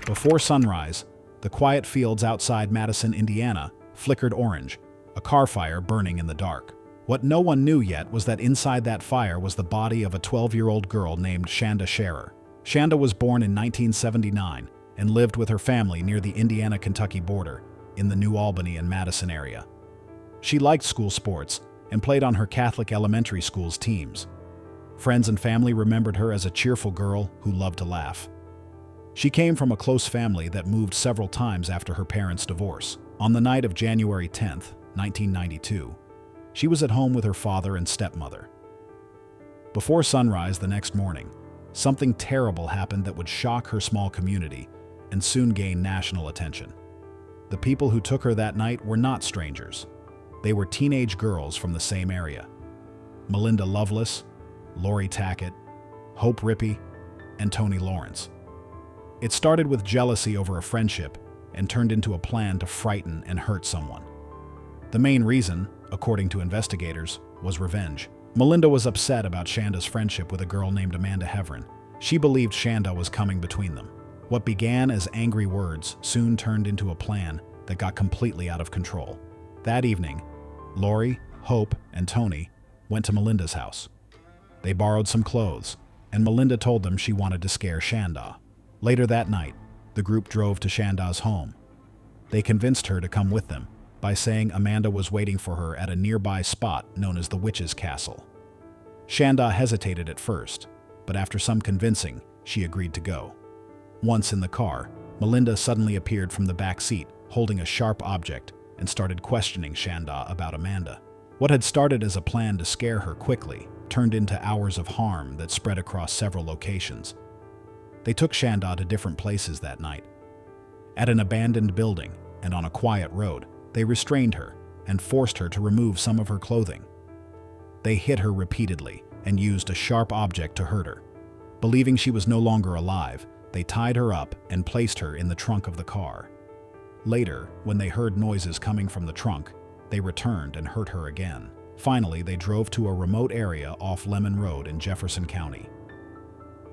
Before sunrise, the quiet fields outside Madison, Indiana, flickered orange, a car fire burning in the dark. What no one knew yet was that inside that fire was the body of a 12-year-old girl named Shanda Sharer. Shanda was born in 1979 and lived with her family near the Indiana-Kentucky border in the New Albany and Madison area. She liked school sports and played on her Catholic elementary school's teams. Friends and family remembered her as a cheerful girl who loved to laugh. She came from a close family that moved several times after her parents' divorce. On the night of January 10, 1992, she was at home with her father and stepmother. Before sunrise the next morning, something terrible happened that would shock her small community and soon gain national attention. The people who took her that night were not strangers. They were teenage girls from the same area: Melinda Loveless, Lori Tackett, Hope Rippey, and Toni Lawrence. It started with jealousy over a friendship and turned into a plan to frighten and hurt someone. The main reason, according to investigators, was revenge. Melinda was upset about Shanda's friendship with a girl named Amanda Heverin. She believed Shanda was coming between them. What began as angry words soon turned into a plan that got completely out of control. That evening, Lori, Hope, and Toni went to Melinda's house. They borrowed some clothes, and Melinda told them she wanted to scare Shanda. Later that night, the group drove to Shanda's home. They convinced her to come with them by saying Amanda was waiting for her at a nearby spot known as the Witch's Castle. Shanda hesitated at first, but after some convincing, she agreed to go. Once in the car, Melinda suddenly appeared from the back seat, holding a sharp object, and started questioning Shanda about Amanda. What had started as a plan to scare her quickly turned into hours of harm that spread across several locations. They took Shanda to different places that night. At an abandoned building and on a quiet road, they restrained her and forced her to remove some of her clothing. They hit her repeatedly and used a sharp object to hurt her. Believing she was no longer alive, they tied her up and placed her in the trunk of the car. Later, when they heard noises coming from the trunk, they returned and hurt her again. Finally, they drove to a remote area off Lemon Road in Jefferson County.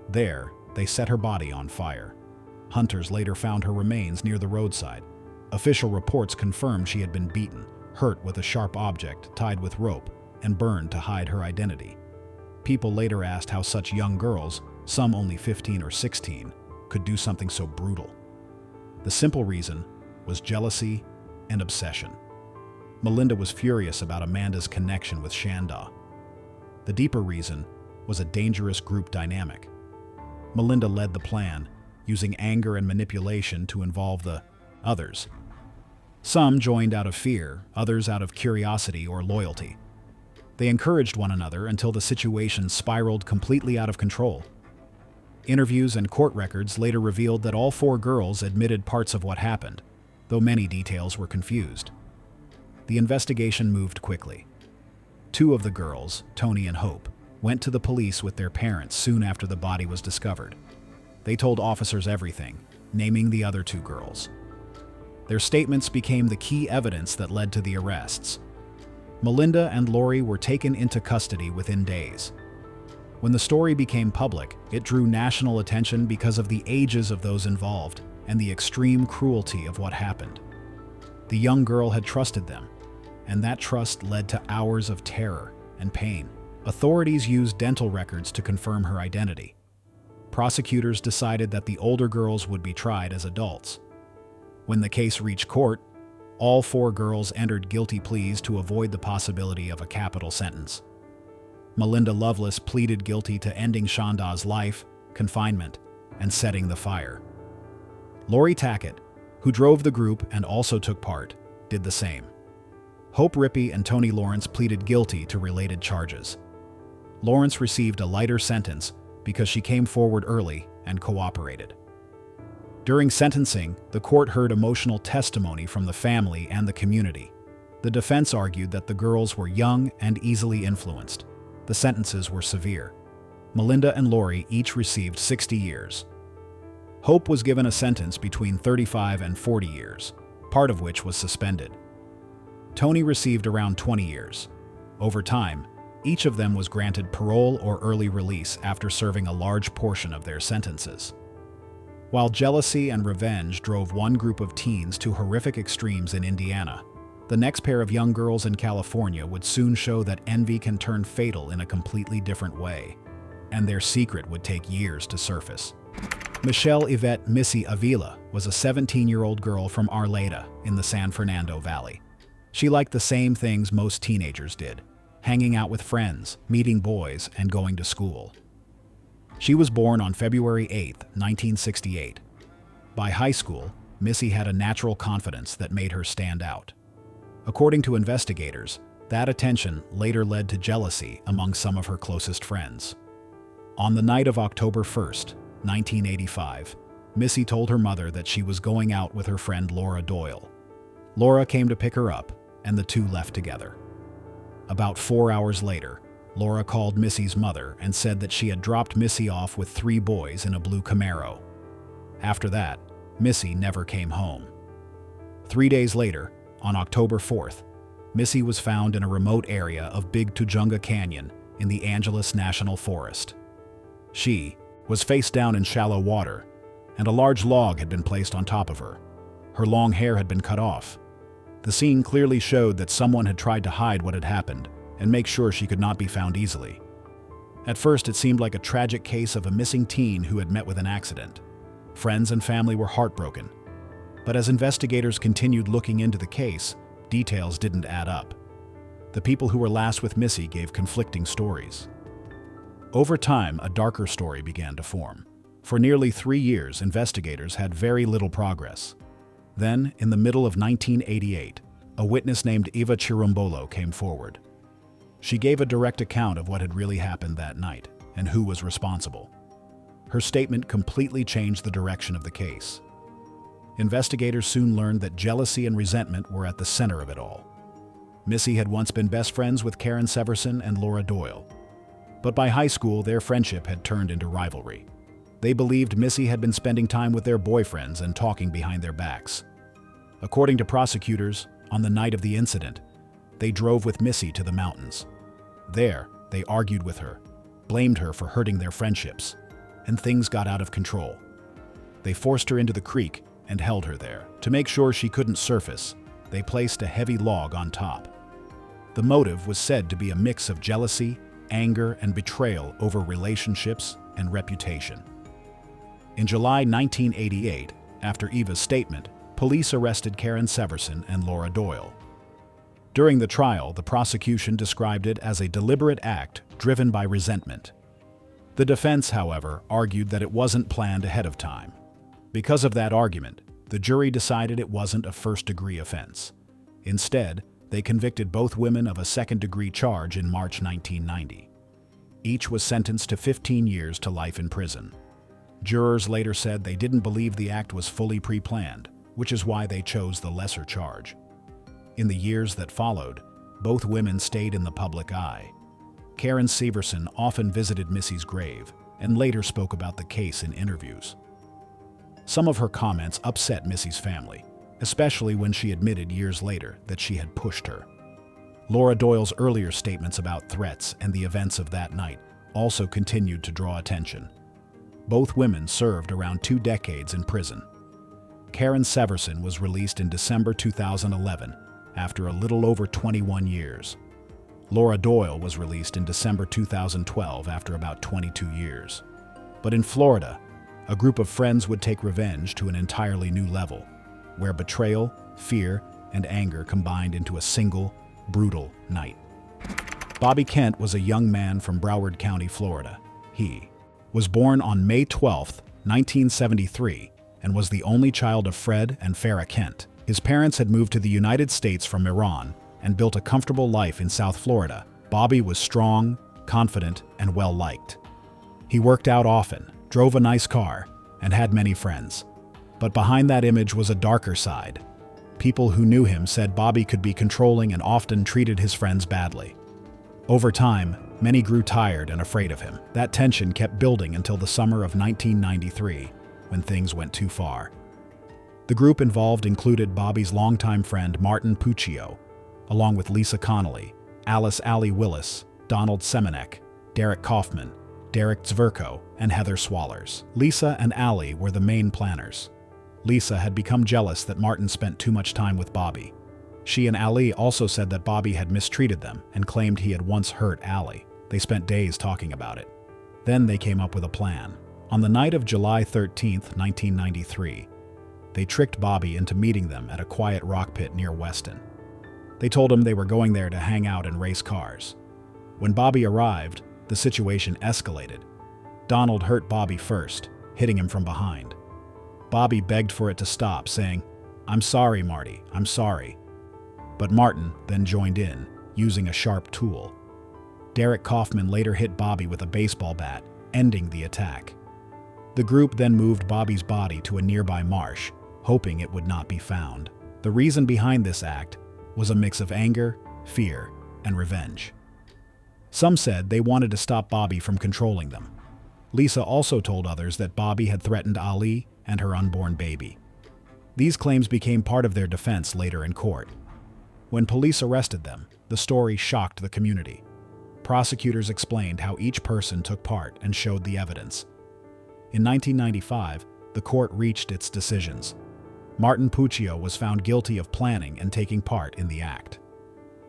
There, they set her body on fire. Hunters later found her remains near the roadside. Official reports confirmed she had been beaten, hurt with a sharp object tied with rope, and burned to hide her identity. People later asked how such young girls, some only 15 or 16, could do something so brutal. The simple reason was jealousy and obsession. Melinda was furious about Amanda's connection with Shanda. The deeper reason was a dangerous group dynamic. Melinda led the plan, using anger and manipulation to involve the others. Some joined out of fear, others out of curiosity or loyalty. They encouraged one another until the situation spiraled completely out of control. Interviews and court records later revealed that all 4 girls admitted parts of what happened, though many details were confused. The investigation moved quickly. 2 of the girls, Toni and Hope, went to the police with their parents soon after the body was discovered. They told officers everything, naming the other 2 girls. Their statements became the key evidence that led to the arrests. Melinda and Lori were taken into custody within days. When the story became public, it drew national attention because of the ages of those involved and the extreme cruelty of what happened. The young girl had trusted them, and that trust led to hours of terror and pain. Authorities used dental records to confirm her identity. Prosecutors decided that the older girls would be tried as adults. When the case reached court, all 4 girls entered guilty pleas to avoid the possibility of a capital sentence. Melinda Loveless pleaded guilty to ending Shanda's life, confinement, and setting the fire. Lori Tackett, who drove the group and also took part, did the same. Hope Rippey and Toni Lawrence pleaded guilty to related charges. Lawrence received a lighter sentence because she came forward early and cooperated. During sentencing, the court heard emotional testimony from the family and the community. The defense argued that the girls were young and easily influenced. The sentences were severe. Melinda and Lori each received 60 years. Hope was given a sentence between 35 and 40 years, part of which was suspended. Toni received around 20 years. Over time, each of them was granted parole or early release after serving a large portion of their sentences. While jealousy and revenge drove one group of teens to horrific extremes in Indiana, the next pair of young girls in California would soon show that envy can turn fatal in a completely different way, and their secret would take years to surface. Michelle Yvette Missy Avila was a 17-year-old girl from Arleta in the San Fernando Valley. She liked the same things most teenagers did: hanging out with friends, meeting boys, and going to school. She was born on February 8, 1968. By high school, Missy had a natural confidence that made her stand out. According to investigators, that attention later led to jealousy among some of her closest friends. On the night of October 1st, 1985, Missy told her mother that she was going out with her friend Laura Doyle. Laura came to pick her up, and the two left together. About 4 hours later, Laura called Missy's mother and said that she had dropped Missy off with 3 boys in a blue Camaro. After that, Missy never came home. 3 days later, on October 4th, Missy was found in a remote area of Big Tujunga Canyon in the Angeles National Forest. She was face down in shallow water, and a large log had been placed on top of her. Her long hair had been cut off. The scene clearly showed that someone had tried to hide what had happened and make sure she could not be found easily. At first, it seemed like a tragic case of a missing teen who had met with an accident. Friends and family were heartbroken. But as investigators continued looking into the case, details didn't add up. The people who were last with Missy gave conflicting stories. Over time, a darker story began to form. For nearly 3 years, investigators had very little progress. Then, in the middle of 1988, a witness named Eva Chirumbolo came forward. She gave a direct account of what had really happened that night and who was responsible. Her statement completely changed the direction of the case. Investigators soon learned that jealousy and resentment were at the center of it all. Missy had once been best friends with Karen Severson and Laura Doyle. But by high school, their friendship had turned into rivalry. They believed Missy had been spending time with their boyfriends and talking behind their backs. According to prosecutors, on the night of the incident, they drove with Missy to the mountains. There, they argued with her, blamed her for hurting their friendships, and things got out of control. They forced her into the creek and held her there. To make sure she couldn't surface, they placed a heavy log on top. The motive was said to be a mix of jealousy, anger, and betrayal over relationships and reputation. In July 1988, after Eva's statement, police arrested Karen Severson and Laura Doyle. During the trial, the prosecution described it as a deliberate act driven by resentment. The defense, however, argued that it wasn't planned ahead of time. Because of that argument, the jury decided it wasn't a first-degree offense. Instead, they convicted both women of a second-degree charge in March 1990. Each was sentenced to 15 years to life in prison. Jurors later said they didn't believe the act was fully pre-planned, which is why they chose the lesser charge. In the years that followed, both women stayed in the public eye. Karen Severson often visited Missy's grave and later spoke about the case in interviews. Some of her comments upset Missy's family, especially when she admitted years later that she had pushed her. Laura Doyle's earlier statements about threats and the events of that night also continued to draw attention. Both women served around 2 decades in prison. Karen Severson was released in December 2011 after a little over 21 years. Laura Doyle was released in December 2012 after about 22 years. But in Florida, a group of friends would take revenge to an entirely new level, where betrayal, fear, and anger combined into a single, brutal night. Bobby Kent was a young man from Broward County, Florida. He was born on May 12, 1973, and was the only child of Fred and Farah Kent. His parents had moved to the United States from Iran and built a comfortable life in South Florida. Bobby was strong, confident, and well-liked. He worked out often, drove a nice car, and had many friends. But behind that image was a darker side. People who knew him said Bobby could be controlling and often treated his friends badly. Over time, many grew tired and afraid of him. That tension kept building until the summer of 1993, when things went too far. The group involved included Bobby's longtime friend Martin Puccio, along with Lisa Connolly, Alice Allie Willis, Donald Semenek, Derek Kaufman, Derek Zverko, and Heather Swallers. Lisa and Allie were the main planners. Lisa had become jealous that Martin spent too much time with Bobby. She and Allie also said that Bobby had mistreated them and claimed he had once hurt Allie. They spent days talking about it. Then they came up with a plan. On the night of July 13, 1993, they tricked Bobby into meeting them at a quiet rock pit near Weston. They told him they were going there to hang out and race cars. When Bobby arrived, the situation escalated. Donald hurt Bobby first, hitting him from behind. Bobby begged for it to stop, saying, "I'm sorry, Marty, I'm sorry." But Martin then joined in, using a sharp tool. Derek Kaufman later hit Bobby with a baseball bat, ending the attack. The group then moved Bobby's body to a nearby marsh, hoping it would not be found. The reason behind this act was a mix of anger, fear, and revenge. Some said they wanted to stop Bobby from controlling them. Lisa also told others that Bobby had threatened Ali and her unborn baby. These claims became part of their defense later in court. When police arrested them, the story shocked the community. Prosecutors explained how each person took part and showed the evidence. In 1995, the court reached its decisions. Martin Puccio was found guilty of planning and taking part in the act.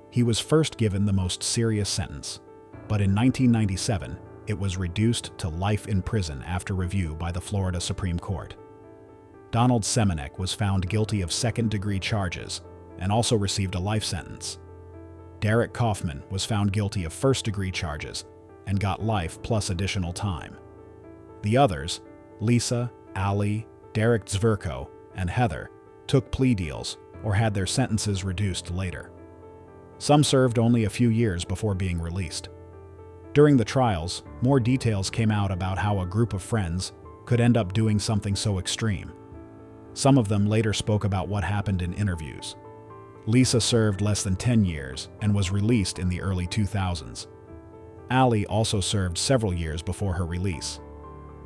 He was first given the most serious sentence, but in 1997, it was reduced to life in prison after review by the Florida Supreme Court. Donald Semenek was found guilty of second-degree charges and also received a life sentence. Derek Kaufman was found guilty of first-degree charges and got life plus additional time. The others, Lisa, Ali, Derek Zverko, and Heather, took plea deals or had their sentences reduced later. Some served only a few years before being released. During the trials, more details came out about how a group of friends could end up doing something so extreme. Some of them later spoke about what happened in interviews. Lisa served less than 10 years and was released in the early 2000s. Ali also served several years before her release.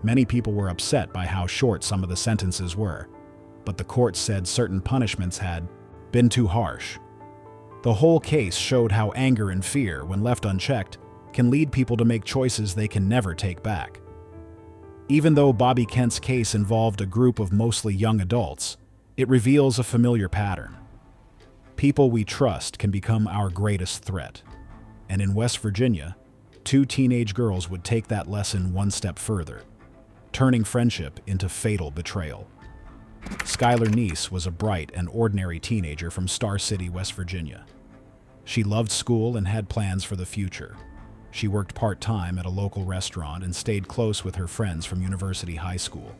Many people were upset by how short some of the sentences were, but the court said certain punishments had been too harsh. The whole case showed how anger and fear, when left unchecked, can lead people to make choices they can never take back. Even though Bobby Kent's case involved a group of mostly young adults, it reveals a familiar pattern. People we trust can become our greatest threat. And in West Virginia, 2 teenage girls would take that lesson one step further, turning friendship into fatal betrayal. Skylar Neese was a bright and ordinary teenager from Star City, West Virginia. She loved school and had plans for the future. She worked part-time at a local restaurant and stayed close with her friends from University High School.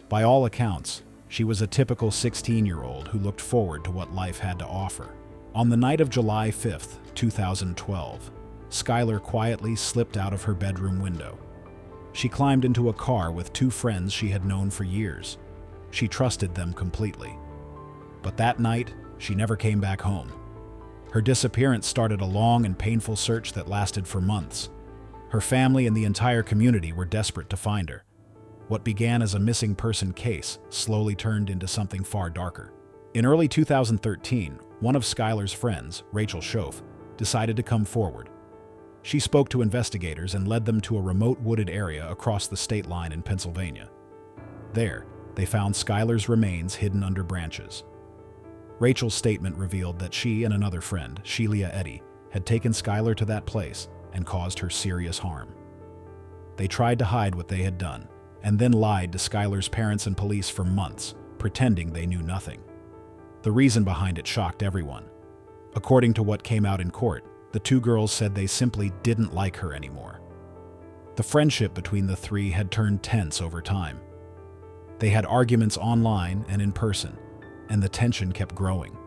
By all accounts, she was a typical 16-year-old who looked forward to what life had to offer. On the night of July 5, 2012, Skylar quietly slipped out of her bedroom window. She climbed into a car with 2 friends she had known for years. She trusted them completely. But that night, she never came back home. Her disappearance started a long and painful search that lasted for months. Her family and the entire community were desperate to find her. What began as a missing person case slowly turned into something far darker. In early 2013, one of Skylar's friends, Rachel Schoaf, decided to come forward. She spoke to investigators and led them to a remote wooded area across the state line in Pennsylvania. There, they found Skylar's remains hidden under branches. Rachel's statement revealed that she and another friend, Shelia Eddy, had taken Skylar to that place and caused her serious harm. They tried to hide what they had done, and then lied to Skylar's parents and police for months, pretending they knew nothing. The reason behind it shocked everyone. According to what came out in court, the 2 girls said they simply didn't like her anymore. The friendship between the 3 had turned tense over time. They had arguments online and in person, and the tension kept growing.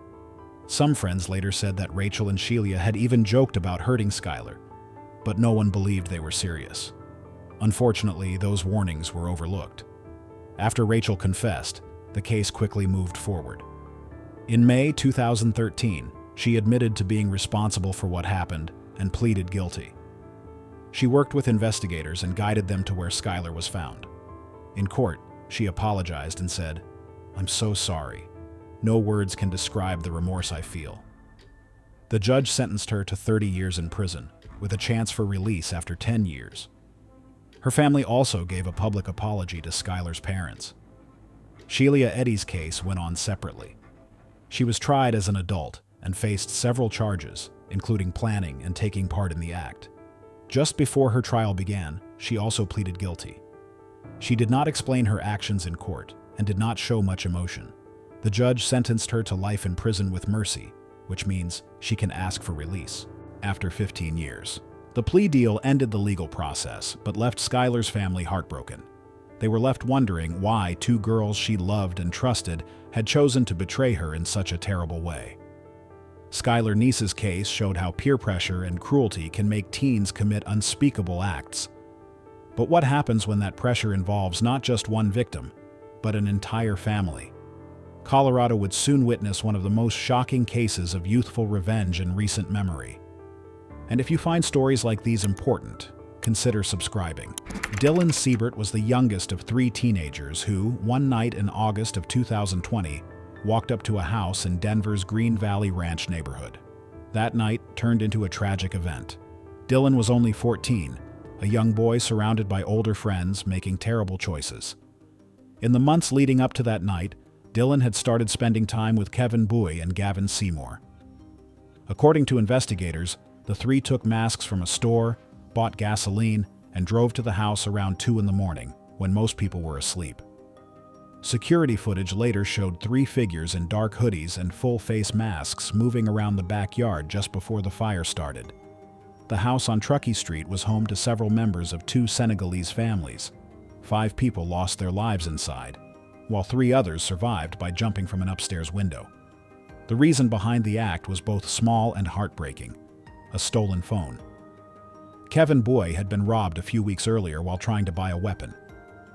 Some friends later said that Rachel and Shelia had even joked about hurting Skylar, but no one believed they were serious. Unfortunately, those warnings were overlooked. After Rachel confessed, the case quickly moved forward. In May 2013, she admitted to being responsible for what happened and pleaded guilty. She worked with investigators and guided them to where Skylar was found. In court, she apologized and said, "I'm so sorry. No words can describe the remorse I feel." The judge sentenced her to 30 years in prison, with a chance for release after 10 years. Her family also gave a public apology to Skylar's parents. Sheila Eddy's case went on separately. She was tried as an adult and faced several charges, including planning and taking part in the act. Just before her trial began, she also pleaded guilty. She did not explain her actions in court and did not show much emotion. The judge sentenced her to life in prison with mercy, which means she can ask for release after 15 years. The plea deal ended the legal process, but left Skylar's family heartbroken. They were left wondering why two girls she loved and trusted had chosen to betray her in such a terrible way. Skylar Niece's case showed how peer pressure and cruelty can make teens commit unspeakable acts. But what happens when that pressure involves not just one victim, but an entire family? Colorado would soon witness one of the most shocking cases of youthful revenge in recent memory. And if you find stories like these important, consider subscribing. Dylan Siebert was the youngest of 3 teenagers who, one night in August of 2020, walked up to a house in Denver's Green Valley Ranch neighborhood. That night turned into a tragic event. Dylan was only 14, a young boy surrounded by older friends making terrible choices. In the months leading up to that night, Dylan had started spending time with Kevin Bowie and Gavin Seymour. According to investigators, the 3 took masks from a store, bought gasoline, and drove to the house around 2 in the morning, when most people were asleep. Security footage later showed 3 figures in dark hoodies and full-face masks moving around the backyard just before the fire started. The house on Truckee Street was home to several members of 2 Senegalese families. 5 people lost their lives inside, while 3 others survived by jumping from an upstairs window. The reason behind the act was both small and heartbreaking: a stolen phone. Kevin Bowie had been robbed a few weeks earlier while trying to buy a weapon.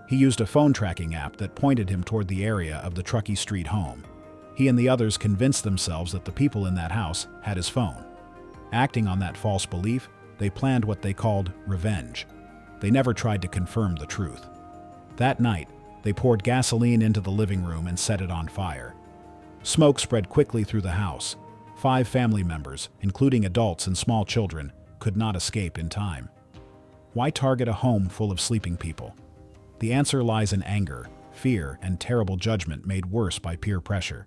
He used a phone tracking app that pointed him toward the area of the Truckee Street home. He and the others convinced themselves that the people in that house had his phone. Acting on that false belief, they planned what they called revenge. They never tried to confirm the truth. That night, they poured gasoline into the living room and set it on fire. Smoke spread quickly through the house. 5 family members, including adults and small children, could not escape in time. Why target a home full of sleeping people? The answer lies in anger, fear, and terrible judgment made worse by peer pressure.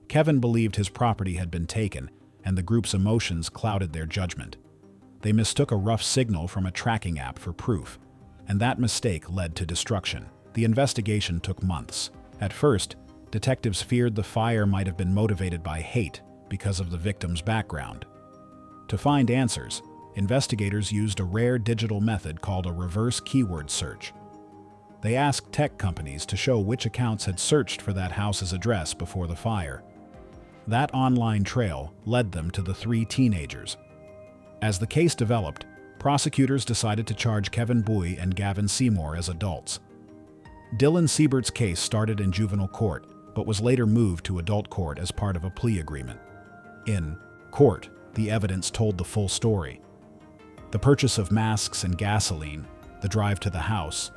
Kevin believed his property had been taken, and the group's emotions clouded their judgment. They mistook a rough signal from a tracking app for proof, and that mistake led to destruction. The investigation took months. At first, detectives feared the fire might have been motivated by hate because of the victim's background. To find answers, investigators used a rare digital method called a reverse keyword search. They asked tech companies to show which accounts had searched for that house's address before the fire. That online trail led them to the 3 teenagers. As the case developed, prosecutors decided to charge Kevin Bowie and Gavin Seymour as adults. Dylan Siebert's case started in juvenile court, but was later moved to adult court as part of a plea agreement. In court, the evidence told the full story: the purchase of masks and gasoline, the drive to the house,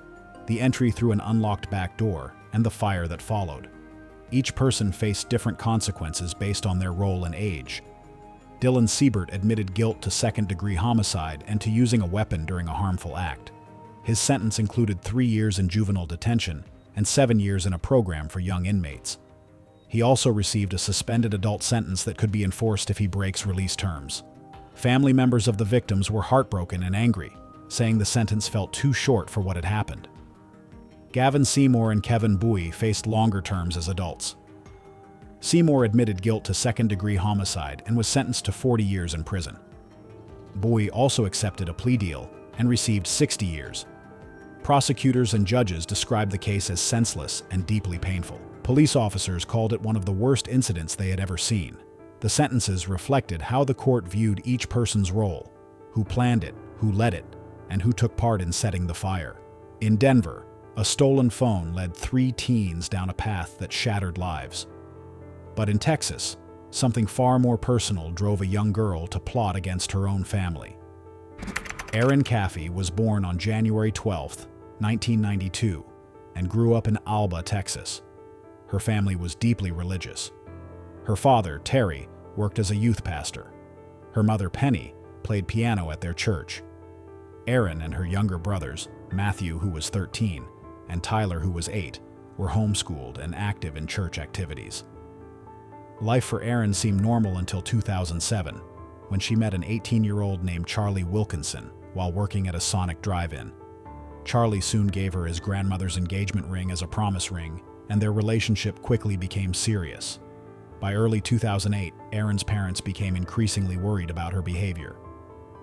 the entry through an unlocked back door, and the fire that followed. Each person faced different consequences based on their role and age. Dylan Siebert admitted guilt to second-degree homicide and to using a weapon during a harmful act. His sentence included 3 years in juvenile detention and 7 years in a program for young inmates. He also received a suspended adult sentence that could be enforced if he breaks release terms. Family members of the victims were heartbroken and angry, saying the sentence felt too short for what had happened. Gavin Seymour and Kevin Bowie faced longer terms as adults. Seymour admitted guilt to second-degree homicide and was sentenced to 40 years in prison. Bowie also accepted a plea deal and received 60 years. Prosecutors and judges described the case as senseless and deeply painful. Police officers called it one of the worst incidents they had ever seen. The sentences reflected how the court viewed each person's role: who planned it, who led it, and who took part in setting the fire. In Denver, a stolen phone led 3 teens down a path that shattered lives. But in Texas, something far more personal drove a young girl to plot against her own family. Erin Caffey was born on January 12, 1992, and grew up in Alba, Texas. Her family was deeply religious. Her father, Terry, worked as a youth pastor. Her mother, Penny, played piano at their church. Erin and her younger brothers, Matthew, who was 13, and Tyler, who was 8, were homeschooled and active in church activities. Life for Erin seemed normal until 2007, when she met an 18-year-old named Charlie Wilkinson while working at a Sonic drive-in. Charlie soon gave her his grandmother's engagement ring as a promise ring, and their relationship quickly became serious. By early 2008, Erin's parents became increasingly worried about her behavior.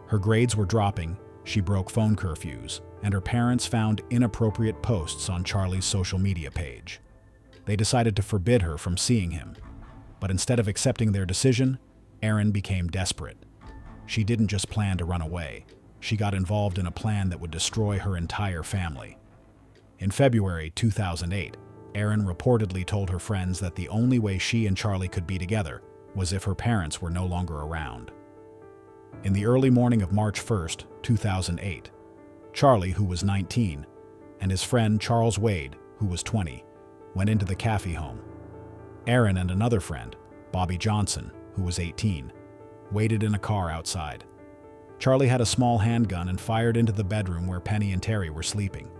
Her grades were dropping, she broke phone curfews, and her parents found inappropriate posts on Charlie's social media page. They decided to forbid her from seeing him. But instead of accepting their decision, Erin became desperate. She didn't just plan to run away. She got involved in a plan that would destroy her entire family. In February 2008, Erin reportedly told her friends that the only way she and Charlie could be together was if her parents were no longer around. In the early morning of March 1st, 2008, Charlie, who was 19, and his friend Charles Wade, who was 20, went into the cafe home. Erin and another friend, Bobby Johnson, who was 18, waited in a car outside. Charlie had a small handgun and fired into the bedroom where Penny and Terry were sleeping.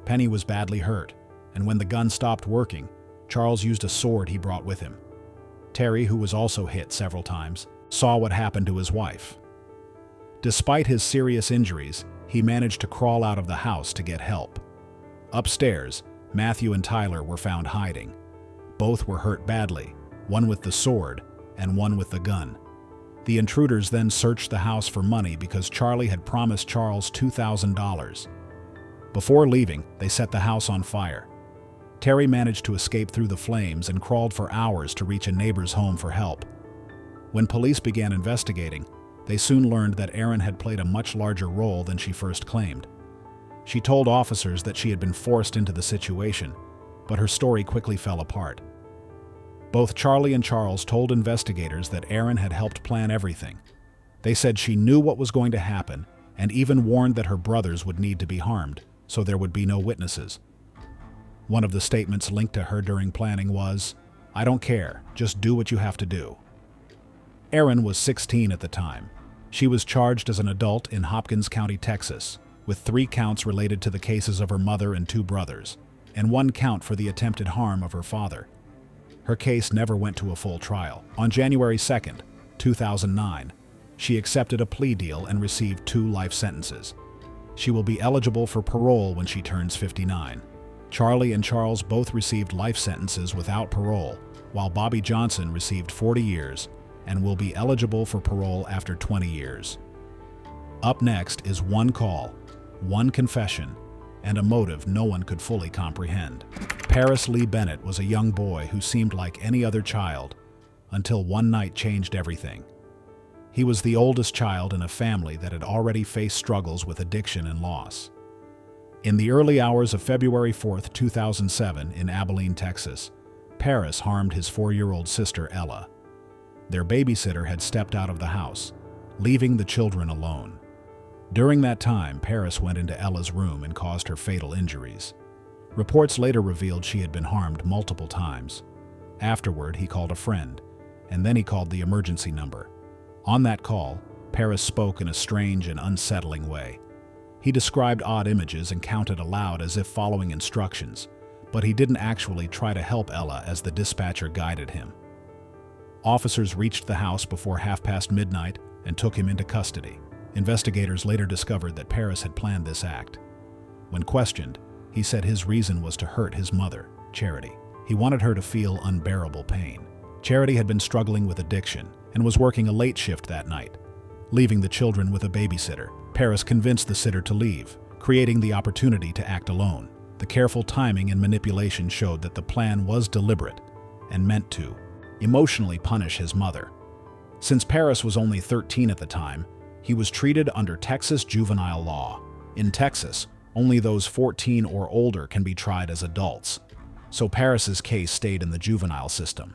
Penny was badly hurt, and when the gun stopped working, Charles used a sword he brought with him. Terry, who was also hit several times, saw what happened to his wife. Despite his serious injuries, he managed to crawl out of the house to get help. Upstairs, Matthew and Tyler were found hiding. Both were hurt badly, one with the sword and one with the gun. The intruders then searched the house for money because Charlie had promised Charles $2,000. Before leaving, they set the house on fire. Terry managed to escape through the flames and crawled for hours to reach a neighbor's home for help. When police began investigating, they soon learned that Erin had played a much larger role than she first claimed. She told officers that she had been forced into the situation, but her story quickly fell apart. Both Charlie and Charles told investigators that Erin had helped plan everything. They said she knew what was going to happen and even warned that her brothers would need to be harmed, so there would be no witnesses. One of the statements linked to her during planning was, "I don't care, just do what you have to do." Erin was 16 at the time. She was charged as an adult in Hopkins County, Texas, with 3 counts related to the cases of her mother and 2 brothers, and 1 count for the attempted harm of her father. Her case never went to a full trial. On January 2nd, 2009, she accepted a plea deal and received 2 life sentences. She will be eligible for parole when she turns 59. Charlie and Charles both received life sentences without parole, while Bobby Johnson received 40 years and will be eligible for parole after 20 years. Up next is one call, one confession, and a motive no one could fully comprehend. Paris Lee Bennett was a young boy who seemed like any other child until one night changed everything. He was the oldest child in a family that had already faced struggles with addiction and loss. In the early hours of February 4th, 2007, in Abilene, Texas, Paris harmed his 4-year-old sister, Ella. Their babysitter had stepped out of the house, leaving the children alone. During that time, Paris went into Ella's room and caused her fatal injuries. Reports later revealed she had been harmed multiple times. Afterward, he called a friend, and then he called the emergency number. On that call, Paris spoke in a strange and unsettling way. He described odd images and counted aloud as if following instructions, but he didn't actually try to help Ella as the dispatcher guided him. Officers reached the house before midnight and took him into custody. Investigators later discovered that Paris had planned this act. When questioned, he said his reason was to hurt his mother, Charity. He wanted her to feel unbearable pain. Charity had been struggling with addiction and was working a late shift that night. Leaving the children with a babysitter, Paris convinced the sitter to leave, creating the opportunity to act alone. The careful timing and manipulation showed that the plan was deliberate and meant to emotionally punish his mother. Since Paris was only 13 at the time, he was treated under Texas juvenile law. In Texas, only those 14 or older can be tried as adults, so Paris's case stayed in the juvenile system.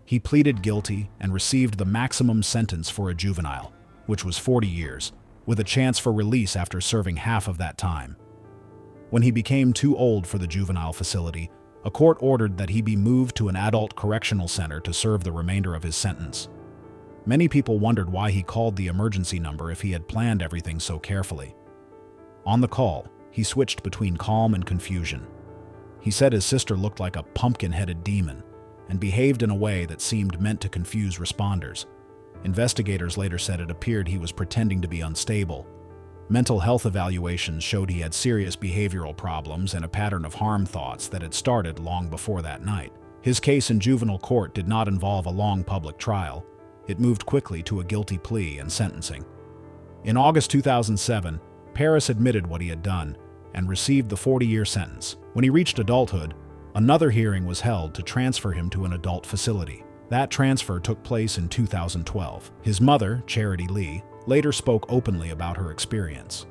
He pleaded guilty and received the maximum sentence for a juvenile, which was 40 years, with a chance for release after serving half of that time. When he became too old for the juvenile facility, a court ordered that he be moved to an adult correctional center to serve the remainder of his sentence. Many people wondered why he called the emergency number if he had planned everything so carefully. On the call, he switched between calm and confusion. He said his sister looked like a pumpkin-headed demon and behaved in a way that seemed meant to confuse responders. Investigators later said it appeared he was pretending to be unstable. Mental health evaluations showed he had serious behavioral problems and a pattern of harm thoughts that had started long before that night. His case in juvenile court did not involve a long public trial. It moved quickly to a guilty plea and sentencing. In August 2007, Paris admitted what he had done and received the 40-year sentence. When he reached adulthood, another hearing was held to transfer him to an adult facility. That transfer took place in 2012. His mother, Charity Lee, later spoke openly about her experience.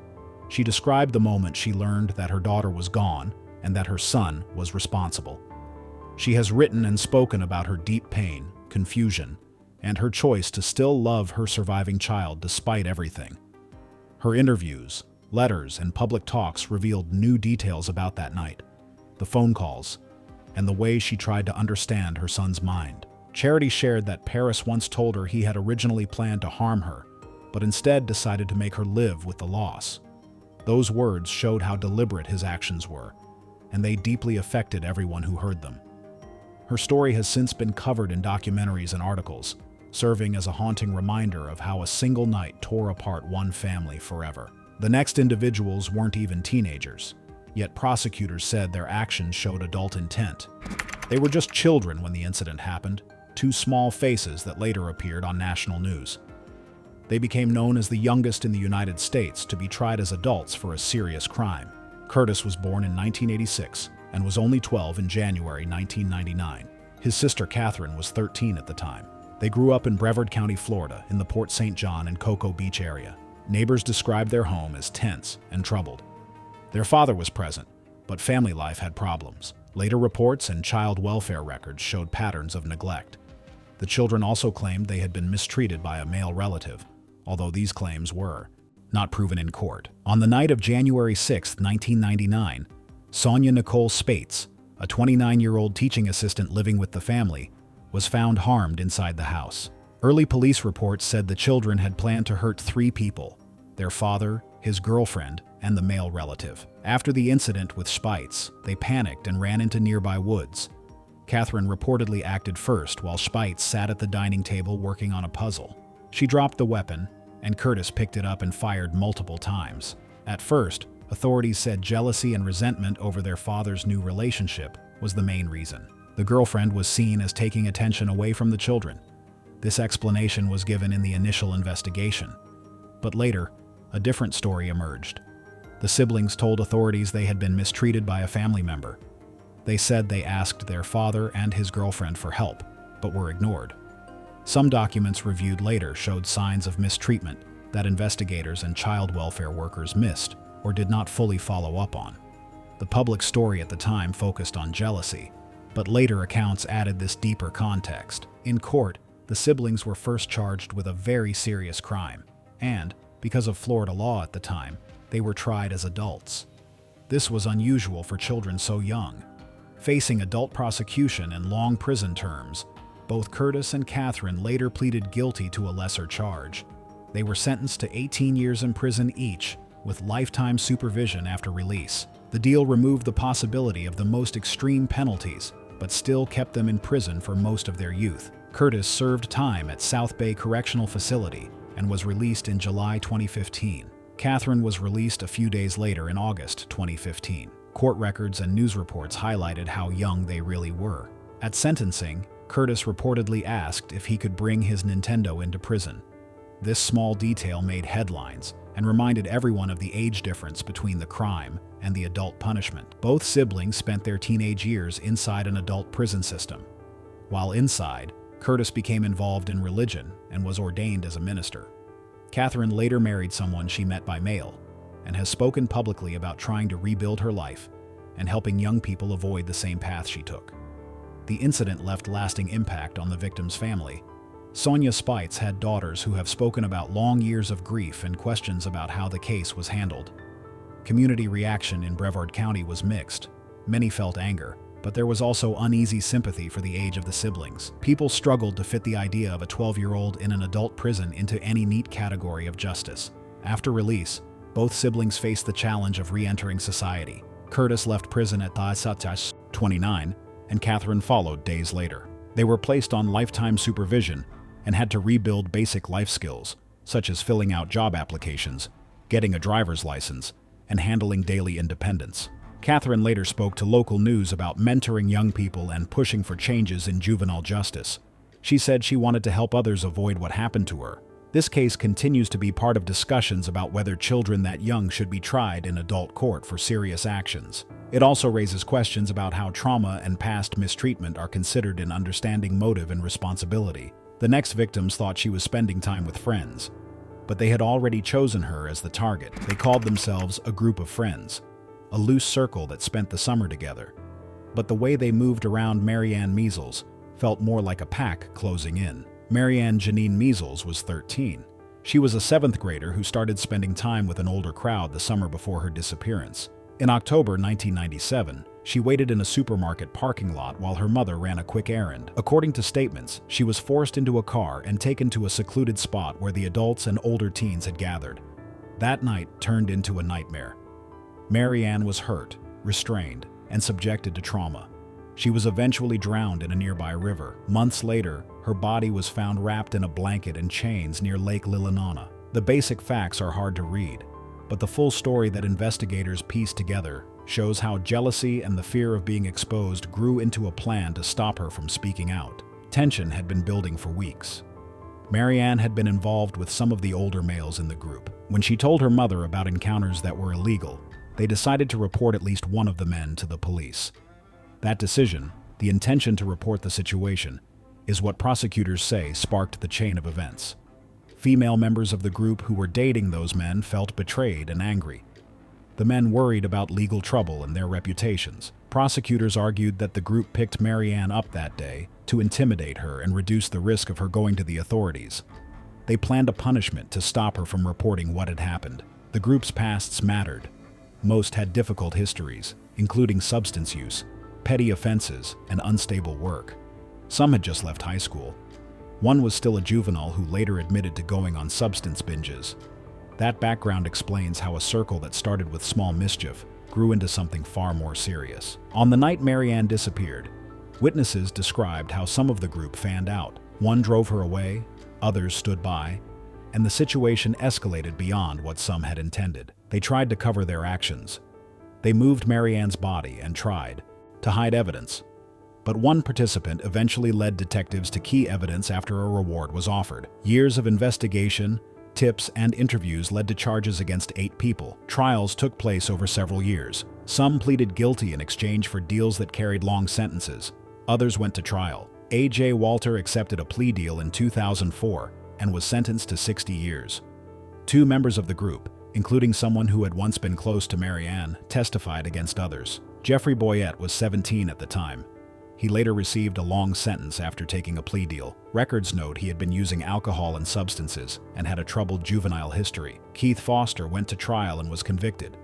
She described the moment she learned that her daughter was gone and that her son was responsible. She has written and spoken about her deep pain, confusion, and her choice to still love her surviving child despite everything. Her interviews, letters, and public talks revealed new details about that night, the phone calls, and the way she tried to understand her son's mind. Charity shared that Paris once told her he had originally planned to harm her, but instead decided to make her live with the loss. Those words showed how deliberate his actions were, and they deeply affected everyone who heard them. Her story has since been covered in documentaries and articles, serving as a haunting reminder of how a single night tore apart one family forever. The next individuals weren't even teenagers, yet prosecutors said their actions showed adult intent. They were just children when the incident happened, two small faces that later appeared on national news. They became known as the youngest in the United States to be tried as adults for a serious crime. Curtis was born in 1986 and was only 12 in January 1999. His sister Catherine was 13 at the time. They grew up in Brevard County, Florida, in the Port St. John and Cocoa Beach area. Neighbors described their home as tense and troubled. Their father was present, but family life had problems. Later reports and child welfare records showed patterns of neglect. The children also claimed they had been mistreated by a male relative, although these claims were not proven in court. On the night of January 6, 1999, Sonia Nicole Spates, a 29-year-old teaching assistant living with the family, was found harmed inside the house. Early police reports said the children had planned to hurt 3 people: their father, his girlfriend, and the male relative. After the incident with Spates, they panicked and ran into nearby woods. Catherine reportedly acted first while Spates sat at the dining table working on a puzzle. She dropped the weapon, and Curtis picked it up and fired multiple times. At first, authorities said jealousy and resentment over their father's new relationship was the main reason. The girlfriend was seen as taking attention away from the children. This explanation was given in the initial investigation. But later, a different story emerged. The siblings told authorities they had been mistreated by a family member. They said they asked their father and his girlfriend for help, but were ignored. Some documents reviewed later showed signs of mistreatment that investigators and child welfare workers missed or did not fully follow up on. The public story at the time focused on jealousy, but later accounts added this deeper context. In court, the siblings were first charged with a very serious crime, and, because of Florida law at the time, they were tried as adults. This was unusual for children so young. Facing adult prosecution and long prison terms, both Curtis and Catherine later pleaded guilty to a lesser charge. They were sentenced to 18 years in prison each, with lifetime supervision after release. The deal removed the possibility of the most extreme penalties, but still kept them in prison for most of their youth. Curtis served time at South Bay Correctional Facility and was released in July 2015. Catherine was released a few days later in August 2015. Court records and news reports highlighted how young they really were. At sentencing, Curtis reportedly asked if he could bring his Nintendo into prison. This small detail made headlines and reminded everyone of the age difference between the crime and the adult punishment. Both siblings spent their teenage years inside an adult prison system. While inside, Curtis became involved in religion and was ordained as a minister. Catherine later married someone she met by mail and has spoken publicly about trying to rebuild her life and helping young people avoid the same path she took. The incident left lasting impact on the victim's family. Sonia Spates had daughters who have spoken about long years of grief and questions about how the case was handled. Community reaction in Brevard County was mixed. Many felt anger, but there was also uneasy sympathy for the age of the siblings. People struggled to fit the idea of a 12-year-old in an adult prison into any neat category of justice. After release, Both siblings faced the challenge of re-entering society. Curtis left prison at 29, and Catherine followed days later. They were placed on lifetime supervision and had to rebuild basic life skills, such as filling out job applications, getting a driver's license, and handling daily independence. Catherine later spoke to local news about mentoring young people and pushing for changes in juvenile justice. She said she wanted to help others avoid what happened to her. This case continues to be part of discussions about whether children that young should be tried in adult court for serious actions. It also raises questions about how trauma and past mistreatment are considered in understanding motive and responsibility. The next victims thought she was spending time with friends, but they had already chosen her as the target. They called themselves a group of friends, a loose circle that spent the summer together. But the way they moved around Marianne Measles felt more like a pack closing in. Marianne Janine Measles was 13. She was a 7th grader who started spending time with an older crowd the summer before her disappearance. In October 1997, she waited in a supermarket parking lot while her mother ran a quick errand. According to statements, she was forced into a car and taken to a secluded spot where the adults and older teens had gathered. That night turned into a nightmare. Marianne was hurt, restrained, and subjected to trauma. She was eventually drowned in a nearby river. Months later, her body was found wrapped in a blanket and chains near Lake Lilanana. The basic facts are hard to read, but the full story that investigators pieced together shows how jealousy and the fear of being exposed grew into a plan to stop her from speaking out. Tension had been building for weeks. Marianne had been involved with some of the older males in the group. When she told her mother about encounters that were illegal, they decided to report at least one of the men to the police. That decision, the intention to report the situation, is what prosecutors say sparked the chain of events. Female members of the group who were dating those men felt betrayed and angry. The men worried about legal trouble and their reputations. Prosecutors argued that the group picked Marianne up that day to intimidate her and reduce the risk of her going to the authorities. They planned a punishment to stop her from reporting what had happened. The group's pasts mattered. Most had difficult histories, including substance use, petty offenses, and unstable work. Some had just left high school. One was still a juvenile who later admitted to going on substance binges. That background explains how a circle that started with small mischief grew into something far more serious. On the night Marianne disappeared, witnesses described how some of the group fanned out. One drove her away, others stood by, and the situation escalated beyond what some had intended. They tried to cover their actions. They moved Marianne's body and tried to hide evidence. But one participant eventually led detectives to key evidence after a reward was offered. Years of investigation, tips, and interviews led to charges against 8 people. Trials took place over several years. Some pleaded guilty in exchange for deals that carried long sentences. Others went to trial. A.J. Walter accepted a plea deal in 2004 and was sentenced to 60 years. 2 members of the group, including someone who had once been close to Marianne, testified against others. Jeffrey Boyette was 17 at the time. He later received a long sentence after taking a plea deal. Records note he had been using alcohol and substances and had a troubled juvenile history. Keith Foster went to trial and was convicted.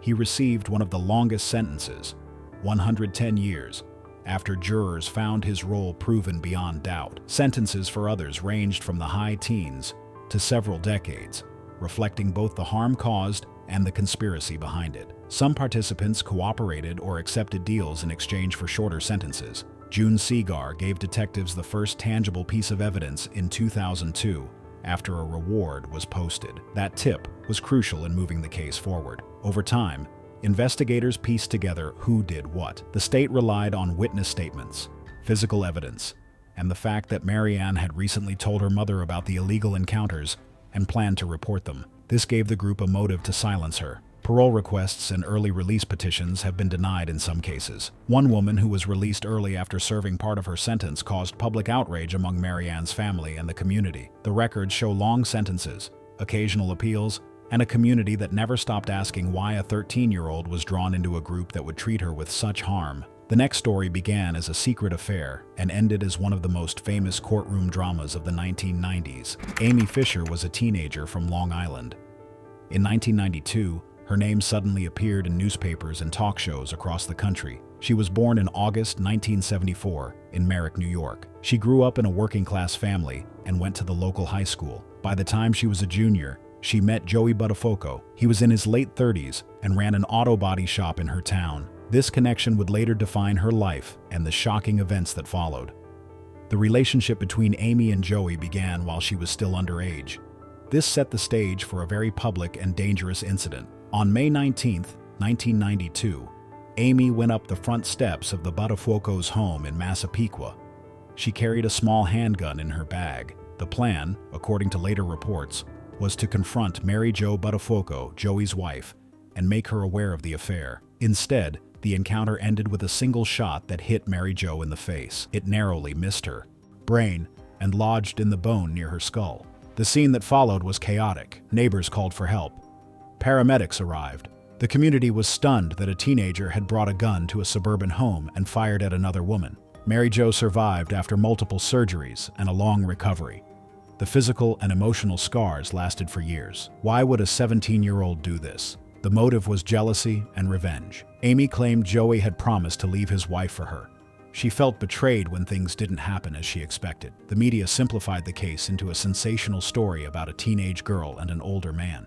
He received one of the longest sentences, 110 years, after jurors found his role proven beyond doubt. Sentences for others ranged from the high teens to several decades, reflecting both the harm caused and the conspiracy behind it. Some participants cooperated or accepted deals in exchange for shorter sentences. June Segar gave detectives the first tangible piece of evidence in 2002 after a reward was posted. That tip was crucial in moving the case forward. Over time, investigators pieced together who did what. The state relied on witness statements, physical evidence, and the fact that Marianne had recently told her mother about the illegal encounters and planned to report them. This gave the group a motive to silence her. Parole requests and early release petitions have been denied in some cases. One woman who was released early after serving part of her sentence caused public outrage among Marianne's family and the community. The records show long sentences, occasional appeals, and a community that never stopped asking why a 13-year-old was drawn into a group that would treat her with such harm. The next story began as a secret affair and ended as one of the most famous courtroom dramas of the 1990s. Amy Fisher was a teenager from Long Island. In 1992, her name suddenly appeared in newspapers and talk shows across the country. She was born in August 1974 in Merrick, New York. She grew up in a working-class family and went to the local high school. By the time she was a junior, she met Joey Buttafuoco. He was in his late 30s and ran an auto body shop in her town. This connection would later define her life and the shocking events that followed. The relationship between Amy and Joey began while she was still underage. This set the stage for a very public and dangerous incident. On May 19, 1992, Amy went up the front steps of the Buttafuoco's home in Massapequa. She carried a small handgun in her bag. The plan, according to later reports, was to confront Mary Jo Buttafuoco, Joey's wife, and make her aware of the affair. Instead, the encounter ended with a single shot that hit Mary Jo in the face. It narrowly missed her brain and lodged in the bone near her skull. The scene that followed was chaotic. Neighbors called for help. Paramedics arrived. The community was stunned that a teenager had brought a gun to a suburban home and fired at another woman. Mary Jo survived after multiple surgeries and a long recovery. The physical and emotional scars lasted for years. Why would a 17-year-old do this? The motive was jealousy and revenge. Amy claimed Joey had promised to leave his wife for her. She felt betrayed when things didn't happen as she expected. The media simplified the case into a sensational story about a teenage girl and an older man.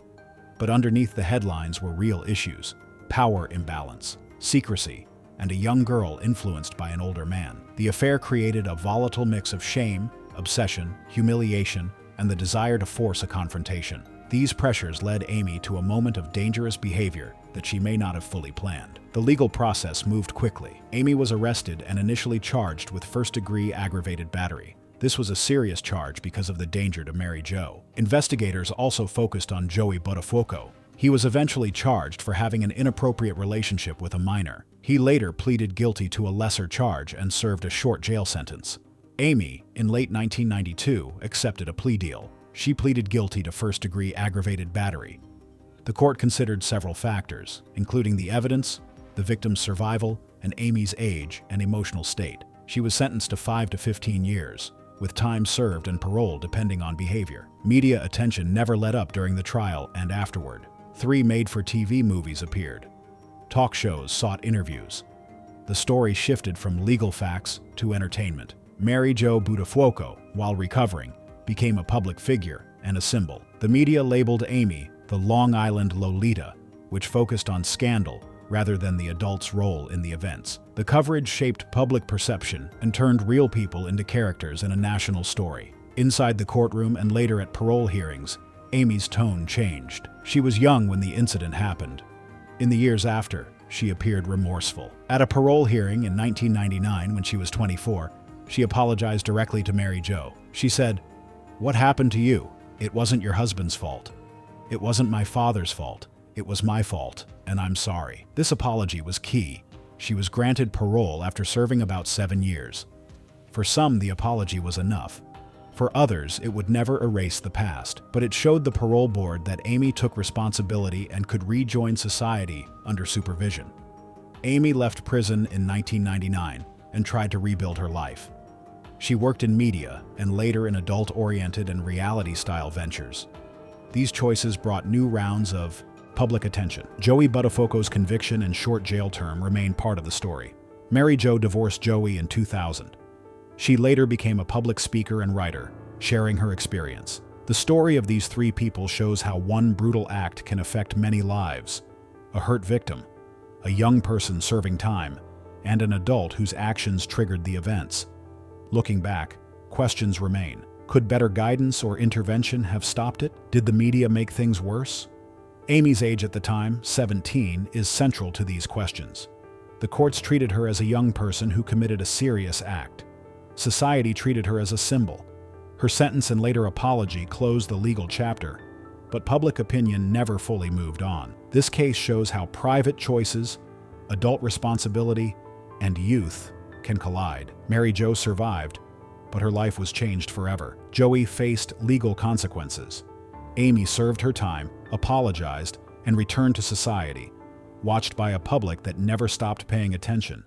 But underneath the headlines were real issues: power imbalance, secrecy, and a young girl influenced by an older man. The affair created a volatile mix of shame, obsession, humiliation, and the desire to force a confrontation. These pressures led Amy to a moment of dangerous behavior that she may not have fully planned. The legal process moved quickly. Amy was arrested and initially charged with first-degree aggravated battery. This was a serious charge because of the danger to Mary Jo. Investigators also focused on Joey Buttafuoco. He was eventually charged for having an inappropriate relationship with a minor. He later pleaded guilty to a lesser charge and served a short jail sentence. Amy, in late 1992, accepted a plea deal. She pleaded guilty to first-degree aggravated battery. The court considered several factors, including the evidence, the victim's survival, and Amy's age and emotional state. She was sentenced to 5 to 15 years, with time served and parole depending on behavior. Media attention never let up during the trial and afterward. 3 made-for-TV movies appeared. Talk shows sought interviews. The story shifted from legal facts to entertainment. Mary Jo Buttafuoco, while recovering, became a public figure and a symbol. The media labeled Amy the Long Island Lolita, which focused on scandal rather than the adult's role in the events. The coverage shaped public perception and turned real people into characters in a national story. Inside the courtroom and later at parole hearings, Amy's tone changed. She was young when the incident happened. In the years after, she appeared remorseful. At a parole hearing in 1999, when she was 24, she apologized directly to Mary Jo. She said, "What happened to you? It wasn't your husband's fault. It wasn't my father's fault. It was my fault, and I'm sorry." This apology was key. She was granted parole after serving about 7 years. For some, the apology was enough. For others, it would never erase the past. But it showed the parole board that Amy took responsibility and could rejoin society under supervision. Amy left prison in 1999 and tried to rebuild her life. She worked in media and later in adult-oriented and reality-style ventures. These choices brought new rounds of public attention. Joey Buttafuoco's conviction and short jail term remain part of the story. Mary Jo divorced Joey in 2000. She later became a public speaker and writer, sharing her experience. The story of these 3 people shows how one brutal act can affect many lives: a hurt victim, a young person serving time, and an adult whose actions triggered the events. Looking back, questions remain. Could better guidance or intervention have stopped it? Did the media make things worse? Amy's age at the time, 17, is central to these questions. The courts treated her as a young person who committed a serious act. Society treated her as a symbol. Her sentence and later apology closed the legal chapter, but public opinion never fully moved on. This case shows how private choices, adult responsibility, and youth can collide. Mary Jo survived, but her life was changed forever. Joey faced legal consequences. Amy served her time, apologized, and returned to society, watched by a public that never stopped paying attention.